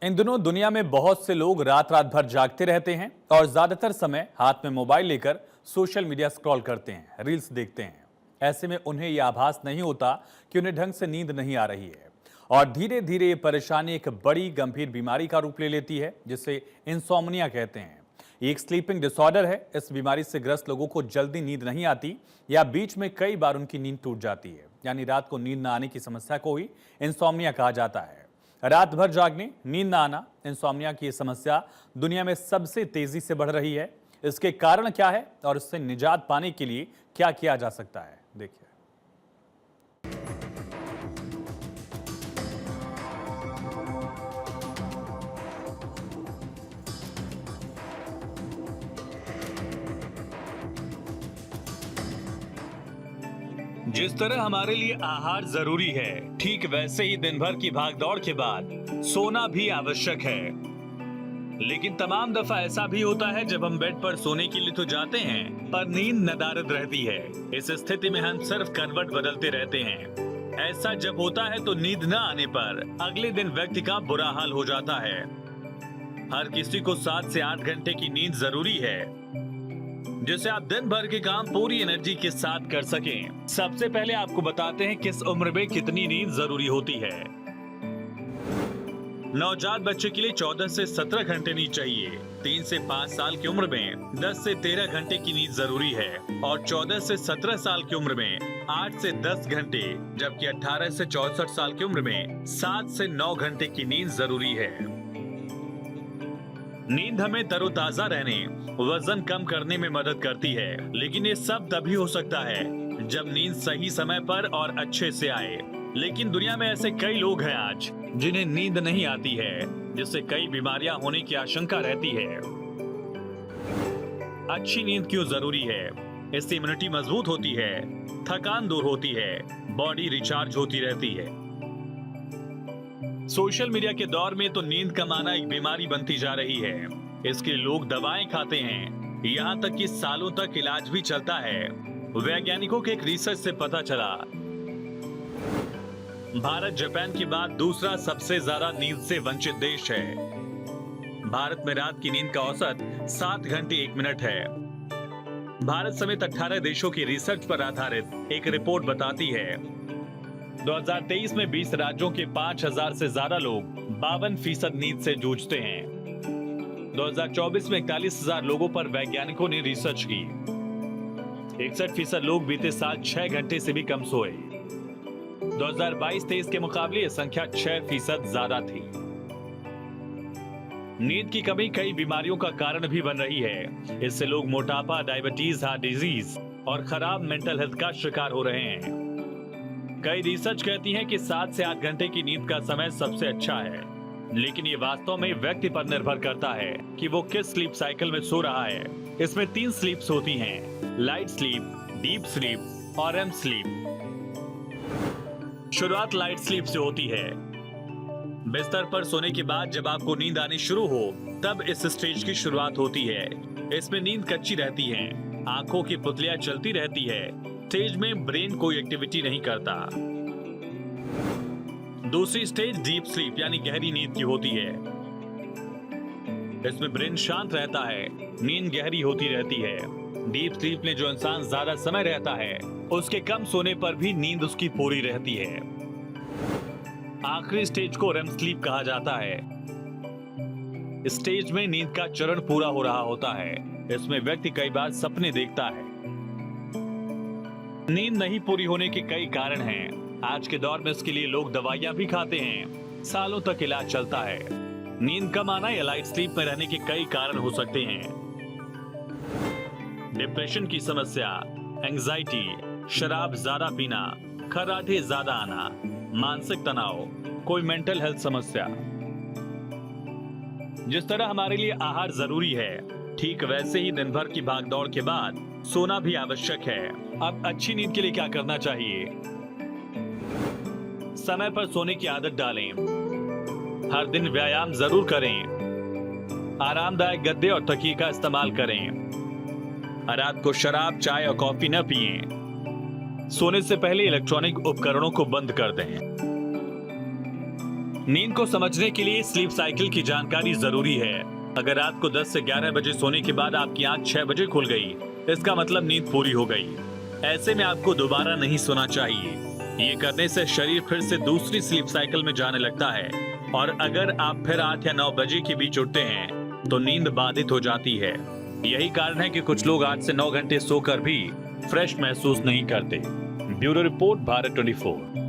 इन दिनों दुनिया में बहुत से लोग रात रात भर जागते रहते हैं और ज्यादातर समय हाथ में मोबाइल लेकर सोशल मीडिया स्क्रॉल करते हैं, रील्स देखते हैं। ऐसे में उन्हें यह आभास नहीं होता कि उन्हें ढंग से नींद नहीं आ रही है और धीरे धीरे ये परेशानी एक बड़ी गंभीर बीमारी का रूप ले लेती है, जिसे इंसोम्निया कहते हैं। ये एक स्लीपिंग डिसऑर्डर है। इस बीमारी से ग्रस्त लोगों को जल्दी नींद नहीं आती या बीच में कई बार उनकी नींद टूट जाती है, यानी रात को नींद न आने की समस्या को ही इंसोम्निया कहा जाता है। रात भर जागने, नींद न आना, इंसोम्निया की ये समस्या दुनिया में सबसे तेजी से बढ़ रही है। इसके कारण क्या है और इससे निजात पाने के लिए क्या किया जा सकता है, देखिए। जिस तरह हमारे लिए आहार जरूरी है, ठीक वैसे ही दिन भर की भागदौड़ के बाद सोना भी आवश्यक है। लेकिन तमाम दफा ऐसा भी होता है जब हम बेड पर सोने के लिए तो जाते हैं, पर नींद नदारद रहती है। इस स्थिति में हम सिर्फ करवट बदलते रहते हैं। ऐसा जब होता है तो नींद न आने पर अगले दिन व्यक्ति का बुरा हाल हो जाता है। हर किसी को 7 से 8 घंटे की नींद जरूरी है, जिससे आप दिन भर के काम पूरी एनर्जी के साथ कर सकें। सबसे पहले आपको बताते हैं किस उम्र में कितनी नींद जरूरी होती है। नवजात बच्चे के लिए 14 से 17 घंटे नींद चाहिए। 3 से 5 साल की उम्र में 10 से 13 घंटे की नींद जरूरी है और 14 से 17 साल की उम्र में 8 से 10 घंटे, जबकि 18 से 64 साल की उम्र में 7 से 9 घंटे की नींद जरूरी है। नींद हमें तरोताजा रहने, वजन कम करने में मदद करती है, लेकिन ये सब तभी हो सकता है जब नींद सही समय पर और अच्छे से आए। लेकिन दुनिया में ऐसे कई लोग हैं आज जिन्हें नींद नहीं आती है, जिससे कई बीमारियां होने की आशंका रहती है। अच्छी नींद क्यों जरूरी है? इससे इम्यूनिटी मजबूत होती है, थकान दूर होती है, बॉडी रिचार्ज होती रहती है। सोशल मीडिया के दौर में तो नींद कम आना एक बीमारी बनती जा रही है। इसके लोग दवाएं खाते हैं, यहाँ तक कि सालों तक इलाज भी चलता है। वैज्ञानिकों के एक रिसर्च से पता चला, भारत जापान के बाद दूसरा सबसे ज्यादा नींद से वंचित देश है। भारत में रात की नींद का औसत 7 घंटे 1 मिनट है। भारत समेत 18 देशों की रिसर्च पर आधारित एक रिपोर्ट बताती है 2023 में 20 राज्यों के 5000 से ज्यादा लोग 52% नींद से जूझते हैं। 2024 में 41,000 लोगों पर वैज्ञानिकों ने रिसर्च की। 61% लोग बीते साल 6 घंटे से भी कम सोए। 2022-23 के मुकाबले यह संख्या 6% ज्यादा थी। नींद की कमी कई बीमारियों का कारण भी बन रही है। इससे लोग मोटापा, डायबिटीज, हार्ट डिजीज और खराब मेंटल हेल्थ का शिकार हो रहे हैं। कई रिसर्च कहती है कि 7 से 8 घंटे की नींद का समय सबसे अच्छा है, लेकिन ये वास्तव में व्यक्ति पर निर्भर करता है कि वो किस स्लीप साइकिल में सो रहा है। इसमें 3 स्लीप्स होती हैं: लाइट स्लीप, डीप स्लीप और रेम स्लीप। शुरुआत लाइट स्लीप से होती है। बिस्तर पर सोने के बाद जब आपको नींद आनी शुरू हो, तब इस स्टेज की शुरुआत होती है। इसमें नींद कच्ची रहती है, आंखों की पुतलियां चलती रहती है। स्टेज में ब्रेन कोई एक्टिविटी नहीं करता। दूसरी स्टेज डीप स्लीप यानी गहरी नींद की होती है। इसमें ब्रेन शांत रहता है, नींद गहरी होती रहती है। डीप स्लीप में जो इंसान ज्यादा समय रहता है, उसके कम सोने पर भी नींद उसकी पूरी रहती है। आखिरी स्टेज को रेम स्लीप कहा जाता है। इस स्टेज में नींद का चरण पूरा हो रहा होता है। इसमें व्यक्ति कई बार सपने देखता है। नींद नहीं पूरी होने के कई कारण हैं। आज के दौर में इसके लिए लोग दवाइयां भी खाते हैं, सालों तक इलाज चलता है। नींद कम आना या लाइट स्लीप में रहने के कई कारण हो सकते हैं। डिप्रेशन की समस्या, एंजाइटी, शराब ज्यादा पीना, खर्राटे ज्यादा आना, मानसिक तनाव, कोई मेंटल हेल्थ समस्या। जिस तरह हमारे लिए आहार जरूरी है, ठीक वैसे ही दिन भर की भागदौड़ के बाद सोना भी आवश्यक है। अब अच्छी नींद के लिए क्या करना चाहिए? समय पर सोने की आदत डालें। हर दिन व्यायाम जरूर करें। आरामदायक गद्दे और तकिए का इस्तेमाल करें। रात को शराब, चाय और कॉफी न पिएं। सोने से पहले इलेक्ट्रॉनिक उपकरणों को बंद कर दें। नींद को समझने के लिए स्लीप साइकिल की जानकारी जरूरी है। अगर रात को 10 से 11 बजे सोने के बाद आपकी आंख 6 बजे खुल गई, इसका मतलब नींद पूरी हो गई। ऐसे में आपको दोबारा नहीं सोना चाहिए। ये करने से शरीर फिर से दूसरी स्लीप साइकिल में जाने लगता है और अगर आप फिर 8 या 9 बजे के बीच उठते हैं तो नींद बाधित हो जाती है। यही कारण है कि कुछ लोग 8 से 9 घंटे सोकर भी फ्रेश महसूस नहीं करते। Bureau report, Bharat 24।